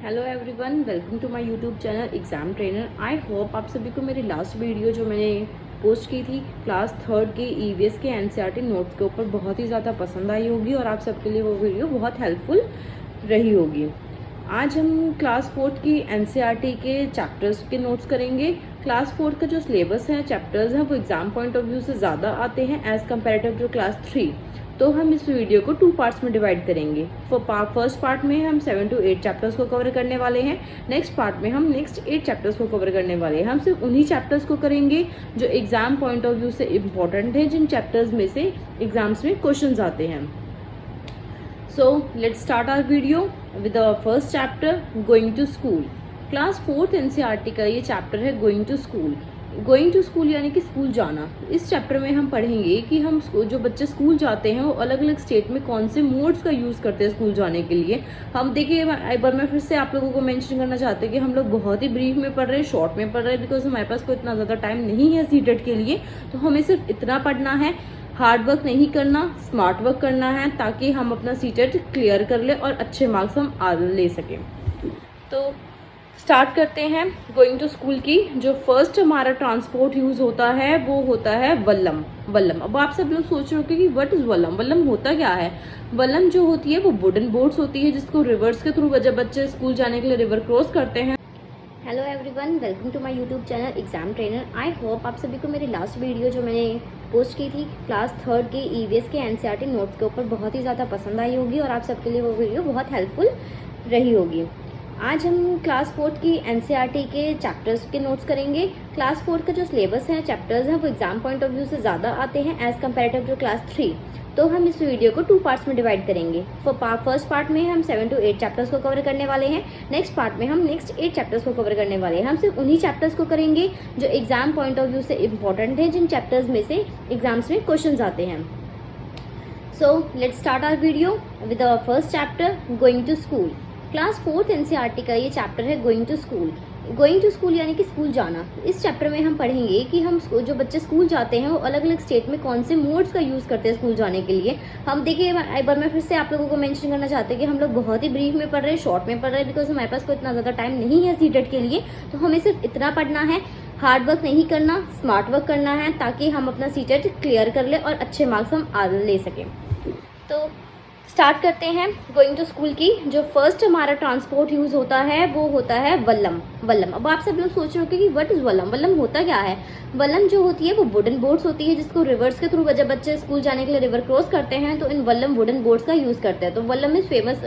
Hello everyone, welcome to my YouTube channel exam trainer. I hope आप सभी को मेरी लास्ट वीडियो जो मैंने पोस्ट की थी क्लास थर्ड के ईवीएस के एनसीईआरटी नोट्स के ऊपर बहुत ही ज़्यादा पसंद आई होगी और आप सबके लिए वो वीडियो बहुत हेल्पफुल रही होगी। आज हम क्लास फोर्थ की एनसीईआरटी के चैप्टर्स के नोट्स करेंगे। क्लास फोर्थ का जो सिलेबस है, चैप्टर्स हैं, वो एग्जाम पॉइंट ऑफ व्यू से ज़्यादा आते हैं as comparative to class three. तो हम इस वीडियो को 2 पार्ट्स में डिवाइड करेंगे। फर्स्ट पार्ट में हम 7 to 8 चैप्टर्स को कवर करने वाले हैं। नेक्स्ट पार्ट में हम नेक्स्ट 8 चैप्टर्स को कवर करने वाले हैं। हम सिर्फ उन्हीं चैप्टर्स को करेंगे जो एग्जाम पॉइंट ऑफ व्यू से इम्पॉर्टेंट है, जिन चैप्टर्स में से एग्जाम्स में क्वेश्चंस आते हैं। So let's start our video with the first chapter, going to school. Class fourth NCERT का ये चैप्टर है going to school. Going to school यानी कि स्कूल जाना। इस चैप्टर में हम पढ़ेंगे कि हम जो बच्चे स्कूल जाते हैं वो अलग अलग स्टेट में कौन से मोड्स का यूज़ करते हैं स्कूल जाने के लिए। हम देखिए, एक बार मैं फिर से आप लोगों को मेंशन करना चाहते हैं कि हम लोग बहुत ही ब्रीफ में पढ़ रहे हैं, शॉर्ट में पढ़ रहे हैं, बिकॉज हमारे पास कोई इतना ज़्यादा टाइम नहीं है सीटेट के लिए। तो हमें सिर्फ इतना पढ़ना है, हार्ड वर्क नहीं करना, स्मार्ट वर्क करना है, ताकि हम अपना सीटेट क्लियर कर ले और अच्छे मार्क्स हम ले सकें। तो स्टार्ट करते हैं गोइंग टू स्कूल की। जो फर्स्ट हमारा ट्रांसपोर्ट यूज़ होता है वो होता है वल्लम। वल्लम, अब आप सब लोग सोच रहे हो कि व्हाट इज़ वल्लम। वल्लम होता क्या है? वल्लम जो होती है वो वुडन बोट्स होती है, जिसको रिवर्स के थ्रू जब बच्चे स्कूल जाने के लिए रिवर क्रॉस करते हैं। Hello everyone, welcome to my YouTube channel exam trainer. I hope आप सभी को मेरी लास्ट वीडियो जो मैंने पोस्ट की थी क्लास थर्ड के ईवीएस के एनसीईआरटी नोट्स के ऊपर बहुत ही ज़्यादा पसंद आई होगी और आप सबके लिए वो वीडियो बहुत हेल्पफुल रही होगी। आज हम क्लास फोर्थ की एनसीईआरटी के चैप्टर्स के नोट्स करेंगे। क्लास फोर्थ का जो सिलेबस है, चैप्टर्स हैं, वो एग्जाम पॉइंट ऑफ व्यू से ज़्यादा आते हैं as comparative to class three. तो हम इस वीडियो को 2 पार्ट्स में डिवाइड करेंगे। फर्स्ट पार्ट में हम 7 to 8 चैप्टर्स को कवर करने वाले हैं। नेक्स्ट पार्ट में हम नेक्स्ट 8 चैप्टर्स को कवर करने वाले हैं। हम सिर्फ उन्हीं चैप्टर्स को करेंगे जो एग्जाम पॉइंट ऑफ व्यू से इम्पॉर्टेंट है, जिन चैप्टर्स में से एग्जाम्स में क्वेश्चन आते हैं। So let's start our video with the first chapter, going to school. Class fourth NCERT का ये चैप्टर है going to school. Going to school यानी कि स्कूल जाना। इस चैप्टर में हम पढ़ेंगे कि हम जो बच्चे स्कूल जाते हैं वो अलग अलग स्टेट में कौन से मोड्स का यूज़ करते हैं स्कूल जाने के लिए। हम देखिए, एक बार मैं फिर से आप लोगों को मेंशन करना चाहते हैं कि हम लोग बहुत ही ब्रीफ में पढ़ रहे हैं, शॉर्ट में पढ़ रहे हैं, बिकॉज हमारे पास कोई इतना ज़्यादा टाइम नहीं है सीटेट के लिए। तो हमें सिर्फ इतना पढ़ना है, हार्ड वर्क नहीं करना, स्मार्ट वर्क करना है, ताकि हम अपना सीटेट क्लियर कर ले और अच्छे मार्क्स हम ले सकें। तो स्टार्ट करते हैं गोइंग टू स्कूल की। जो फर्स्ट हमारा ट्रांसपोर्ट यूज़ होता है वो होता है वल्लम। वल्लम, अब आप सब लोग सोच रहे हो कि व्हाट इज़ वल्लम। वल्लम होता क्या है? वल्लम जो होती है वो वुडन बोट्स होती है, जिसको रिवर्स के थ्रू जब बच्चे स्कूल जाने के लिए रिवर क्रॉस करते हैं तो इन वल्लम वुडन बोट्स का यूज़ करते हैं। तो vallam is famous.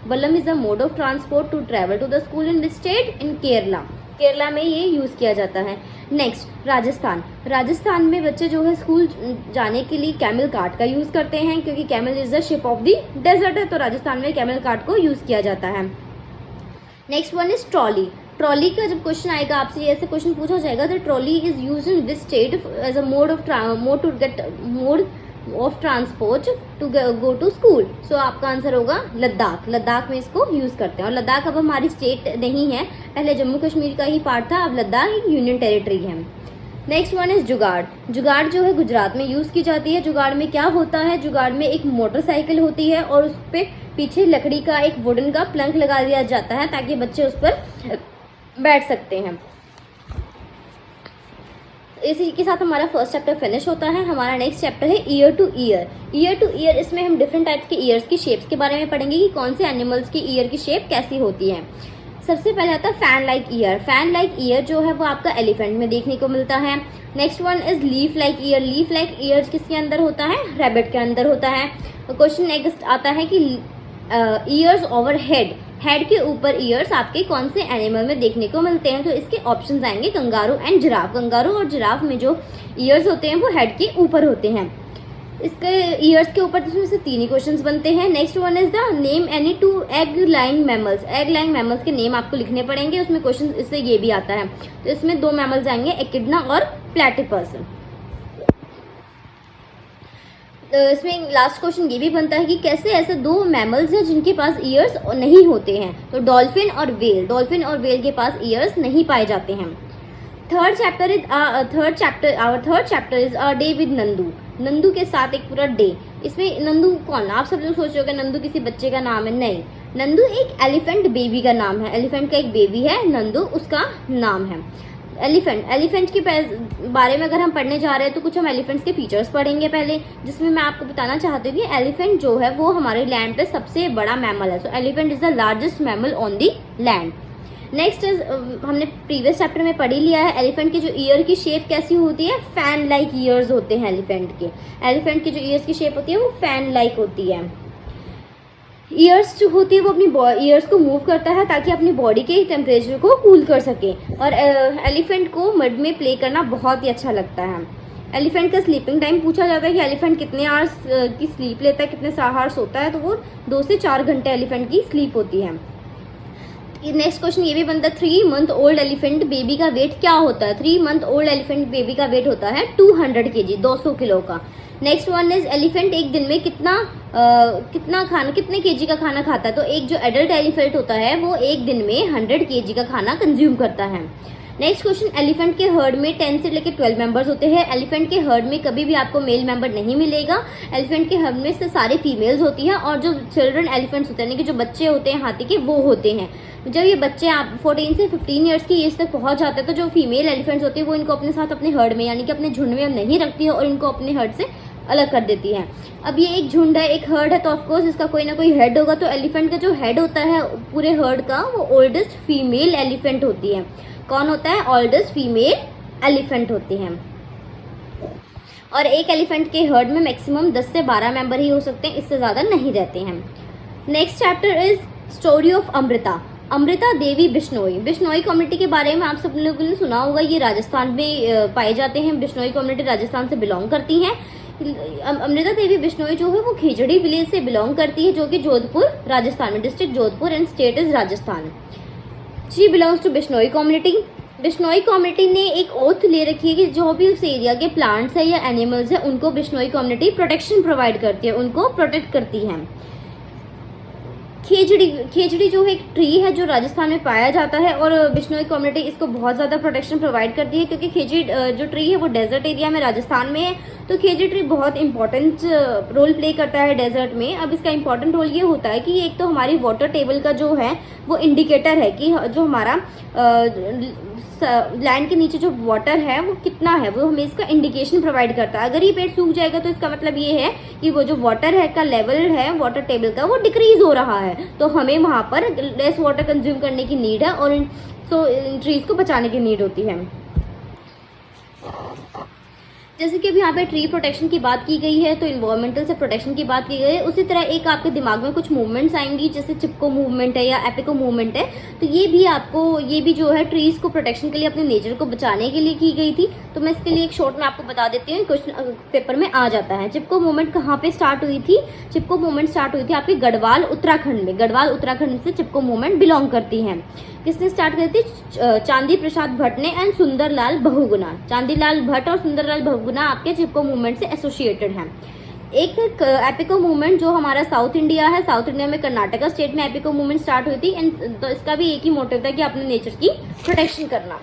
Vallam is a mode of transport to travel to the school in which state? In Kerala. Kerala में ये यूज़ किया जाता है। नेक्स्ट राजस्थान। राजस्थान में बच्चे जो है स्कूल जाने के लिए कैमल कार्ट का यूज़ करते हैं, क्योंकि camel is the ship of the desert है, तो राजस्थान में कैमल कार्ट को यूज़ किया जाता है। Next one is trolley. Trolley का जब क्वेश्चन आएगा आपसे, ऐसे क्वेश्चन पूछा जाएगा तो trolley is use in which state as a mode of transport to go to school. So आपका आंसर होगा लद्दाख। लद्दाख में इसको यूज़ करते हैं। और लद्दाख अब हमारी स्टेट नहीं है, पहले जम्मू कश्मीर का ही पार्ट था, अब लद्दाख एक यूनियन टेरिटरी है। नेक्स्ट वन इज जुगाड़। जुगाड़ जो है गुजरात में यूज़ की जाती है। जुगाड़ में क्या होता है? जुगाड़ में एक मोटरसाइकिल होती है और उस पर पीछे लकड़ी का एक वुडन का प्लंक लगा दिया जाता है ताकि बच्चे उस पर बैठ सकते हैं। इसी के साथ हमारा फर्स्ट चैप्टर फिनिश होता है। हमारा नेक्स्ट चैप्टर है year two year. Year two year, इसमें हम डिफरेंट टाइप्स के ईयर्स की शेप्स के बारे में पढ़ेंगे कि कौन से एनिमल्स की ईयर की शेप कैसी होती है। सबसे पहले आता है fan like year. Fan like year जो है वो आपका एलिफेंट में देखने को मिलता है। Next one is leaf like year. Leaf like year किसके अंदर होता है? रैबिट के अंदर होता है। क्वेश्चन नेक्स्ट आता है कि ईयर्स ओवर हेड। हेड के ऊपर ईयर्स आपके कौन से एनिमल में देखने को मिलते हैं? तो इसके ऑप्शंस आएंगे कंगारू एंड जिराफ। कंगारू और जिराफ में जो ईयर्स होते हैं वो हेड के ऊपर होते हैं। इसके ईयर्स के ऊपर इसमें से 3 ही क्वेश्चंस बनते हैं। Next one is the name any 2 egg laying mammals. Egg laying mammals के नेम आपको लिखने पड़ेंगे। उसमें क्वेश्चन इससे ये भी आता है। तो इसमें 2 मैमल्स आएंगे, एकिडना और प्लेटिपस। इसमें लास्ट क्वेश्चन ये भी बनता है कि कैसे ऐसे 2 मैमल्स हैं जिनके पास ईयर्स नहीं होते हैं? तो डॉल्फिन और वेल। डॉल्फिन और वेल के पास ईयर्स नहीं पाए जाते हैं। Third chapter is a day with Nandu. Nandu के साथ एक पूरा डे। इसमें नंदू कौन, आप सब लोग सोच रहे होंगे नंदू किसी बच्चे का नाम है, नहीं, नंदू एक एलिफेंट बेबी का नाम है, एलिफेंट का एक बेबी है नंदू, उसका नाम है एलिफेंट के बारे में अगर हम पढ़ने जा रहे हैं तो कुछ हम एलिफेंट्स के फीचर्स पढ़ेंगे पहले, जिसमें मैं आपको बताना चाहती हूँ कि एलिफेंट जो है वो हमारे लैंड पे सबसे बड़ा मैमल है। So elephant is the largest mammal on the land. Next is, हमने प्रीवियस चैप्टर में पढ़ ही लिया है, एलिफेंट की जो ईयर की शेप कैसी होती है, फैन लाइक ईयर्स होते हैं एलिफेंट की जो ईयर्स की शेप होती है वो फैन लाइक होती है। ईयर्स जो होती है वो अपनी ईयर्स को मूव करता है ताकि अपनी बॉडी के टेम्परेचर को कूल कर सके, और एलिफेंट को मड में प्ले करना बहुत ही अच्छा लगता है। एलिफेंट का स्लीपिंग टाइम पूछा जाता है कि एलिफेंट कितने आवर्स की स्लीप लेता है, कितने आवर्स होता है, तो वो 2 से 4 घंटे एलिफेंट की स्लीप होती है। नेक्स्ट क्वेश्चन ये भी बनता है, 3 मंथ ओल्ड एलिफेंट बेबी का वेट क्या होता है? 3 मंथ ओल्ड एलिफेंट बेबी का वेट होता है 200 kg, 200 किलो का। नेक्स्ट वन इज, एलिफेंट एक दिन में कितने केजी का खाना खाता है? तो एक जो एडल्ट एलिफेंट होता है वो एक दिन में 100 kg का खाना कंज्यूम करता है। नेक्स्ट क्वेश्चन, एलिफेंट के हर्ड में 10 से लेकर 12 मेंबर्स होते हैं। एलिफेंट के हर्ड में कभी भी आपको मेल मेंबर नहीं मिलेगा, एलिफेंट के हर्ड में से सारे फीमेल्स होती हैं, और जो चिल्ड्रन एलिफेंट्स होते हैं यानी कि जो बच्चे होते हैं हाथी के वो होते हैं। जब ये बच्चे आप 14 से 15 ईयर्स की एज तक पहुंच जाते हैं तो जो फीमेल एलिफेंट्स होती है वो इनको अपने साथ अपने हर्ड में यानी कि अपने झुंड में नहीं रखती है और इनको अपने हर्ड से अलग कर देती है। अब ये एक झुंड है, एक हर्ड है, तो ऑफकोर्स इसका कोई ना कोई हेड होगा। तो एलिफेंट का जो हेड होता है पूरे हर्ड का वो ओल्डेस्ट फीमेल एलिफेंट होती है। कौन होता है? ओल्डेस्ट फीमेल एलिफेंट होती है। और एक एलिफेंट के हर्ड में मैक्सिमम 10 से 12 मेंबर ही हो सकते हैं, इससे ज़्यादा नहीं रहते हैं। Next chapter is story of Amrita Devi Bishnoi. Bishnoi community के बारे में आप सब लोगों ने सुना होगा, ये राजस्थान में पाए जाते हैं। बिश्नोई कम्युनिटी राजस्थान से बिलोंग करती हैं। अमृता देवी बिश्नोई जो है वो खेजड़ी विलेज से बिलोंग करती है, जो कि जोधपुर राजस्थान में, district Jodhpur and state is Rajasthan. She belongs to Bishnoi community. Bishnoi community ने एक ओथ ले रखी है कि जो भी उस एरिया के प्लांट्स है या एनिमल्स है उनको बिश्नोई कम्युनिटी प्रोटेक्शन प्रोवाइड करती है, उनको प्रोटेक्ट करती है। खेजड़ी जो है एक ट्री है जो राजस्थान में पाया जाता है, और बिश्नोई कम्युनिटी इसको बहुत ज़्यादा प्रोटेक्शन प्रोवाइड करती है, क्योंकि खेजड़ी जो ट्री है वो डेजर्ट एरिया में राजस्थान में है। तो खेजड़ी ट्री बहुत इंपॉर्टेंट रोल प्ले करता है डेजर्ट में। अब इसका इंपॉर्टेंट रोल ये होता है कि एक तो हमारी वाटर टेबल का जो है वो इंडिकेटर है कि जो हमारा लैंड के नीचे जो वाटर है वो कितना है, वो हमें इसका इंडिकेशन प्रोवाइड करता है। अगर ये पेड़ सूख जाएगा तो इसका मतलब ये है कि वो जो वाटर है का लेवल है वाटर टेबल का वो डिक्रीज हो रहा है, तो हमें वहाँ पर लेस वाटर कंज्यूम करने की नीड है, और इन ट्रीज को बचाने की नीड होती है। जैसे कि अभी यहाँ पे ट्री प्रोटेक्शन की बात की गई है तो इन्वायरमेंटल से प्रोटेक्शन की बात की गई है, उसी तरह एक आपके दिमाग में कुछ मूवमेंट्स आएंगी, जैसे चिपको मूवमेंट है या एपिको मूवमेंट है, तो ये भी जो है ट्रीज को प्रोटेक्शन के लिए, अपने नेचर को बचाने के लिए की गई थी। तो मैं इसके लिए एक शॉर्ट में आपको बता देती हूँ, क्वेश्चन पेपर में आ जाता है। चिपको मूवमेंट कहाँ पे स्टार्ट हुई थी? चिपको मूवमेंट स्टार्ट हुई थी आपके गढ़वाल उत्तराखंड में। गढ़वाल उत्तराखंड से चिपको मूवमेंट बिलोंग करती है। किसने स्टार्ट करी थी? चांदी प्रसाद भट्ट ने एंड सुंदरलाल बहुगुणा। चांदीलाल भट्ट और सुंदरलाल बहुगुणा आपके चिपको मूवमेंट से एसोसिएटेड हैं। एक एपिको मूवमेंट जो हमारा साउथ इंडिया है, साउथ इंडिया में कर्नाटका स्टेट में एपिको मूवमेंट स्टार्ट हुई थी, एंड तो इसका भी एक ही मोटिव था कि अपने नेचर की प्रोटेक्शन करना।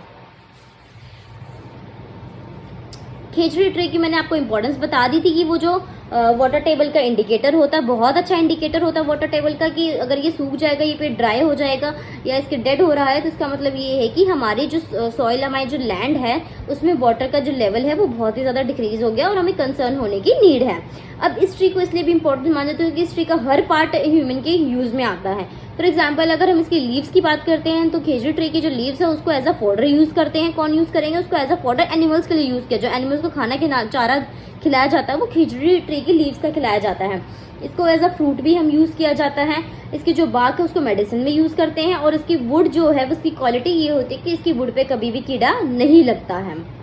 खेजड़ी ट्री की मैंने आपको इंपॉर्टेंस बता दी थी कि वो जो वाटर टेबल का इंडिकेटर होता है, बहुत अच्छा इंडिकेटर होता है वाटर टेबल का, कि अगर ये सूख जाएगा, ये पेड़ ड्राई हो जाएगा या इसके डेड हो रहा है, तो इसका मतलब ये है कि हमारी जो सॉइल, हमारी जो लैंड है उसमें वाटर का जो लेवल है वो बहुत ही ज़्यादा डिक्रीज हो गया और हमें कंसर्न होने की नीड है। अब इस ट्री को इसलिए भी इंपॉर्टेंट माना जाता है क्योंकि इस ट्री का हर पार्ट ह्यूमन के यूज़ में आता है। फॉर एग्जाम्पल अगर हम इसकी लीव्स की बात करते हैं तो खेजड़ी ट्री की जो लीव्स है उसको एज अ फॉडर यूज़ करते हैं। कौन यूज़ करेंगे उसको? एज अ फॉडर एनिमल्स के लिए यूज़ किया। जो एनिमल्स को खाना के चारा खिलाया जाता है वो खेजड़ी ट्री की लीव्स का खिलाया जाता है। इसको एज अ फ्रूट भी हम यूज़ किया जाता है। इसकी जो बाक है उसको मेडिसिन में यूज़ करते हैं, और इसकी वुड जो है उसकी क्वालिटी ये होती है कि इसकी वुड पे कभी भी कीड़ा नहीं लगता है।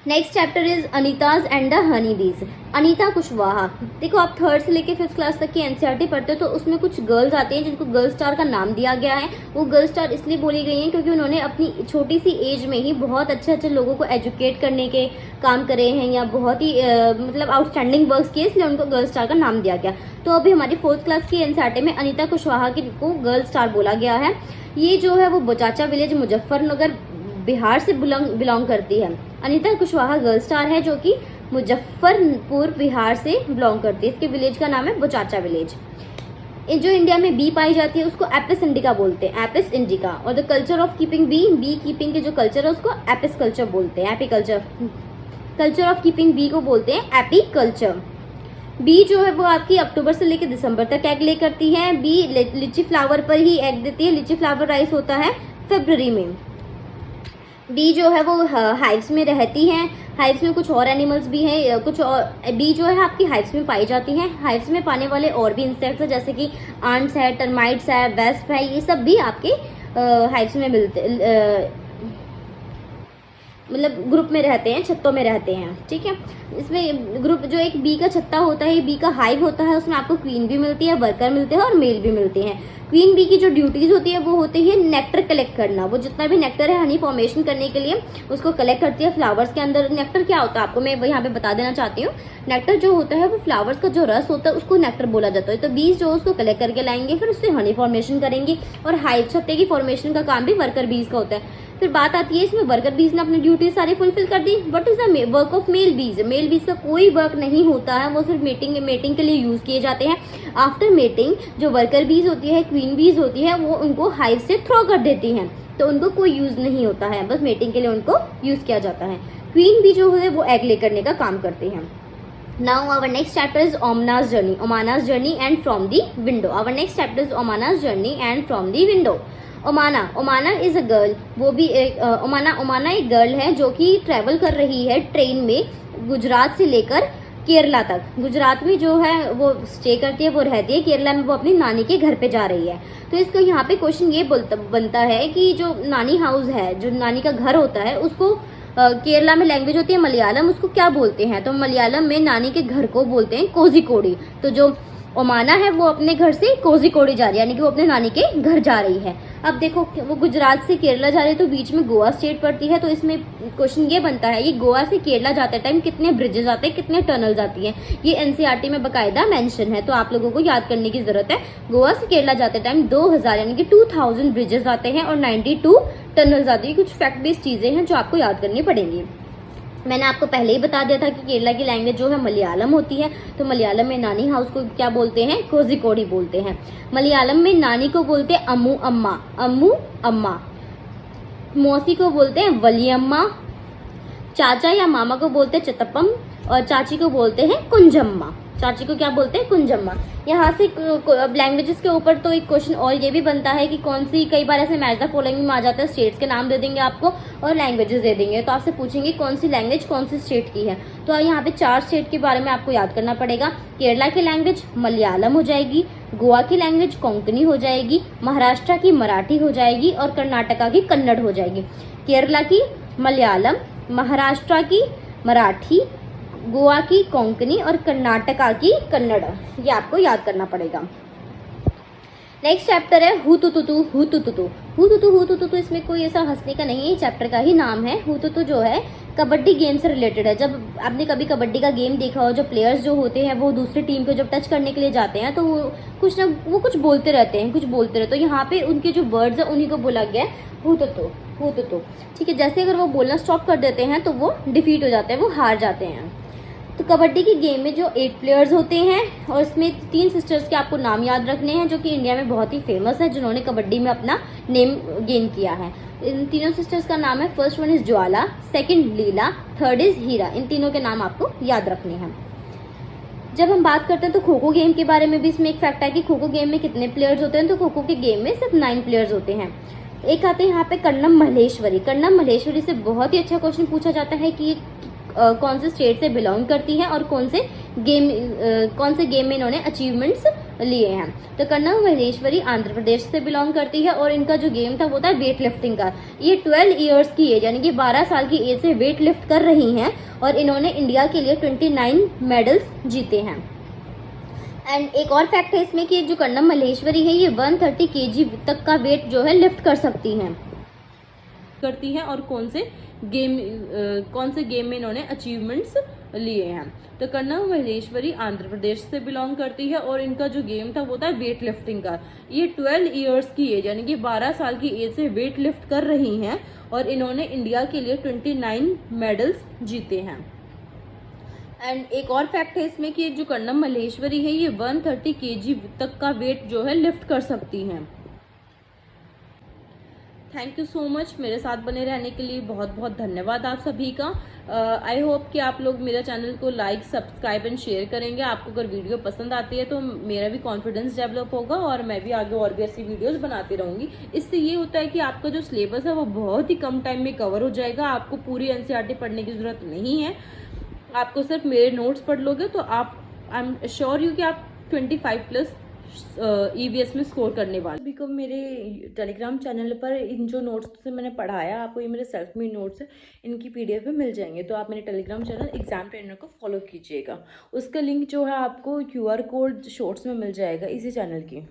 Next chapter is Anita's and the honey bees. Anita Kushwaha, देखो आप 3rd से लेकर 5th क्लास तक की एनसीईआरटी पढ़ते हो तो उसमें कुछ गर्ल्स आती हैं जिनको गर्ल स्टार का नाम दिया गया है। वो गर्ल स्टार इसलिए बोली गई हैं क्योंकि उन्होंने अपनी छोटी सी एज में ही बहुत अच्छे अच्छे लोगों को एजुकेट करने के काम करे हैं या बहुत ही मतलब आउटस्टैंडिंग वर्क्स किए, इसलिए उनको गर्ल स्टार का नाम दिया गया। तो अभी हमारी 4th क्लास की एनसीईआरटी में अनीता कुशवाहा को गर्ल स्टार बोला गया है। ये जो है वो बोचाचा विलेज मुजफ्फरनगर बिहार से बिलोंग करती है। अनीता कुशवाहा गर्ल स्टार है जो कि मुजफ्फरपुर बिहार से बिलोंग करती है। इसके विलेज का नाम है बोचाचा विलेज। ये जो इंडिया में बी पाई जाती है उसको एपिस इंडिका बोलते हैं, एपिस इंडिका। और the culture of keeping bee keeping के जो कल्चर है उसको एपिस कल्चर बोलते हैं, apiculture. Culture of keeping bee को बोलते हैं एपीकल्चर। बी जो है वो आपकी अक्टूबर से लेकर दिसंबर तक एग ले करती है। बी लीची फ्लावर पर ही एग देती है। लीची फ्लावर राइस होता है फरवरी में। बी जो है वो हाइव्स में रहती हैं। हाइव्स में कुछ और एनिमल्स भी हैं, कुछ और। बी जो है आपकी हाइव्स में पाई जाती हैं। हाइव्स में पाने वाले और भी इंसेक्ट्स हैं जैसे कि आंट्स है, टर्माइट्स है, वेस्प है, ये सब भी आपके हाइव्स में मिलते, मतलब ग्रुप में रहते हैं, छत्तों में रहते हैं। ठीक है, इसमें ग्रुप जो एक बी का छत्ता होता है, बी का हाइव होता है, उसमें आपको क्वीन भी मिलती है, वर्कर मिलते हैं और मेल भी मिलते हैं। क्वीन बी की जो ड्यूटीज होती है वो होती है नेक्टर कलेक्ट करना। वो जितना भी नेक्टर है हनी फॉर्मेशन करने के लिए उसको कलेक्ट करती है फ्लावर्स के अंदर। नेक्टर क्या होता है आपको मैं यहाँ पे बता देना चाहती हूँ। नेक्टर जो होता है वो फ्लावर्स का जो रस होता है उसको नेक्टर बोला जाता है। तो बीज जो उसको कलेक्ट करके लाएंगे, फिर उससे हनी फॉर्मेशन करेंगे। और हाइव छत्ते की फॉर्मेशन का काम भी वर्कर बीज का होता है। फिर बात आती है इसमें वर्कर बीज ने अपनी ड्यूटी सारी फुलफिल कर दी। What is the work of male bees? Male bees का कोई वर्क नहीं होता है, वो सिर्फ मेटिंग के लिए यूज किए जाते हैं। आफ्टर मेटिंग जो वर्कर बीज होती है, क्वीन बीज होती है, वो उनको हाइव से थ्रो कर देती हैं, तो उनको कोई यूज नहीं होता है, बस मेटिंग के लिए उनको यूज किया जाता है। क्वीन बी जो है वो एग ले करने का काम करते हैं। Now our next chapter is Omana's journey. Omana's journey and from the window. Our next chapter is Omana's journey and from the window. Omana is a girl. वो भी एक ओमाना एक गर्ल है जो कि ट्रैवल कर रही है ट्रेन में गुजरात से लेकर केरला तक। गुजरात में जो है वो स्टे करती है, वो रहती है। केरला में वो अपनी नानी के घर पे जा रही है। तो इसको यहाँ पे क्वेश्चन ये बनता है कि जो नानी हाउस है, जो नानी का घर होता है, उसको केरला में लैंग्वेज होती है मलयालम, उसको क्या बोलते हैं? तो मलयालम में नानी के घर को बोलते हैं कोझिकोडी। तो जो ओमाना है वो अपने घर से कोझिकोडी जा रही है, यानी कि वो अपने नानी के घर जा रही है। अब देखो वो गुजरात से केरला जा रही है तो बीच में गोवा स्टेट पड़ती है। तो इसमें क्वेश्चन ये बनता है कि गोवा से केरला जाते टाइम कितने ब्रिजेस आते हैं, कितने टनल्स आती हैं? ये एनसीईआरटी में बकायदा मेंशन है, तो आप लोगों को याद करने की जरूरत है। गोवा से केरला जाते टाइम 2000 यानी कि 2000 ब्रिजेस आते हैं और 92 टनल्स आती है। कुछ फैक्ट बेस्ड चीजें हैं जो आपको याद करनी पड़ेंगी। मैंने आपको पहले ही बता दिया था कि केरला की लैंग्वेज जो है मलयालम होती है। तो मलयालम में नानी हाउस को क्या बोलते हैं? कोझिकोडी बोलते हैं। मलयालम में नानी को बोलते हैं अम्मू अम्मा। मौसी को बोलते हैं वलियम्मा। चाचा या मामा को बोलते हैं चतप्पम और चाची को बोलते हैं कुंजम्मा। चाची को क्या बोलते हैं? कुंजम्मा। यहाँ से अब लैंग्वेजेस के ऊपर तो एक क्वेश्चन और ये भी बनता है कि कौन सी, कई बार ऐसे मैच द फॉलोइंग में आ जाता है, स्टेट्स के नाम दे देंगे आपको और लैंग्वेजेस दे देंगे। तो आपसे पूछेंगे कौन सी लैंग्वेज कौन सी स्टेट की है। तो यहाँ पे 4 स्टेट के बारे में आपको याद करना पड़ेगा। केरला की लैंग्वेज मलयालम हो जाएगी, गोवा की लैंग्वेज कोंकणी हो जाएगी, महाराष्ट्र की मराठी हो जाएगी और कर्नाटका की कन्नड़ हो जाएगी। केरला की मलयालम, महाराष्ट्र की मराठी, गोवा की कोंकणी और कर्नाटका की कन्नड़, ये आपको याद करना पड़ेगा। नेक्स्ट चैप्टर है हुतुतुतु। इसमें कोई ऐसा हंसने का नहीं है, चैप्टर का ही नाम है। हुतुतु जो है कबड्डी गेम से रिलेटेड है। जब आपने कभी कबड्डी का गेम देखा हो, जो प्लेयर्स जो होते हैं वो दूसरी टीम को जब टच करने के लिए जाते हैं तो वो कुछ बोलते रहते हैं। तो यहाँ पे उनके जो वर्ड्स है उन्हीं को बोला गया है हुतुतु। ठीक है, जैसे अगर वो बोलना स्टॉप कर देते हैं तो वो डिफीट हो जाते हैं, वो हार जाते हैं। तो कबड्डी की गेम में जो 8 प्लेयर्स होते हैं और इसमें 3 सिस्टर्स के आपको नाम याद रखने हैं जो कि इंडिया में बहुत ही फेमस है, जिन्होंने कबड्डी में अपना नेम गेन किया है। इन तीनों सिस्टर्स का नाम है, first one is Jwala, second Leela, third is Hira. इन तीनों के नाम आपको याद रखने हैं। जब हम बात करते हैं तो खो खो गेम के बारे में भी इसमें एक फैक्ट है कि खो खो गेम में कितने प्लेयर्स होते हैं। तो खो खो के गेम में सिर्फ 9 प्लेयर्स होते हैं। एक आते हैं यहाँ पे कर्णम मल्लेश्वरी से बहुत ही अच्छा क्वेश्चन पूछा जाता है कि कौन से स्टेट से बिलोंग करती है और कौन से गेम में इन्होंने अचीवमेंट्स लिए हैं। तो कर्णम मल्लेश्वरी आंध्र प्रदेश से बिलोंग करती है और इनका जो गेम था वो था वेट लिफ्टिंग का। ये 12 इयर्स की एज यानी कि 12 साल की एज से वेट लिफ्ट कर रही हैं और इन्होंने इंडिया के लिए 29 मेडल्स जीते हैं। एंड एक और फैक्ट है इसमें कि जो कर्णम मल्लेश्वरी है ये 130 kg तक का वेट जो है लिफ्ट कर सकती हैं और कौन से गेम में इन्होंने अचीवमेंट्स लिए हैं। तो कर्णम मल्लेश्वरी आंध्र प्रदेश से बिलोंग करती है और इनका जो गेम था वो था वेट लिफ्टिंग का। ये 12 इयर्स की एज यानी कि 12 साल की एज से वेट लिफ्ट कर रही हैं और इन्होंने इंडिया के लिए 29 मेडल्स जीते हैं। एंड एक और फैक्ट है इसमें कि जो कर्णम मल्लेश्वरी है ये 130 kg तक का वेट जो है लिफ्ट कर सकती हैं। थैंक यू सो मच, मेरे साथ बने रहने के लिए बहुत बहुत धन्यवाद आप सभी का। आई होप कि आप लोग मेरा चैनल को लाइक, सब्सक्राइब एंड शेयर करेंगे। आपको अगर वीडियो पसंद आती है तो मेरा भी कॉन्फिडेंस डेवलप होगा और मैं भी आगे और भी ऐसी वीडियोस बनाती रहूँगी। इससे ये होता है कि आपका जो सिलेबस है वो बहुत ही कम टाइम में कवर हो जाएगा। आपको पूरी एनसीईआरटी पढ़ने की ज़रूरत नहीं है, आपको सिर्फ मेरे नोट्स पढ़ लोगे तो आप, आई एम श्योर यू कि आप 25+ ईवीएस में स्कोर करने वाले। अभी को मेरे टेलीग्राम चैनल पर इन जो नोट्स से मैंने पढ़ाया आपको, ये मेरे सेल्फ मेड नोट्स है, इनकी पीडीएफ में मिल जाएंगे। तो आप मेरे टेलीग्राम चैनल एग्जाम ट्रेनर को फॉलो कीजिएगा। उसका लिंक जो है आपको QR कोड शॉर्ट्स में मिल जाएगा इसी चैनल की।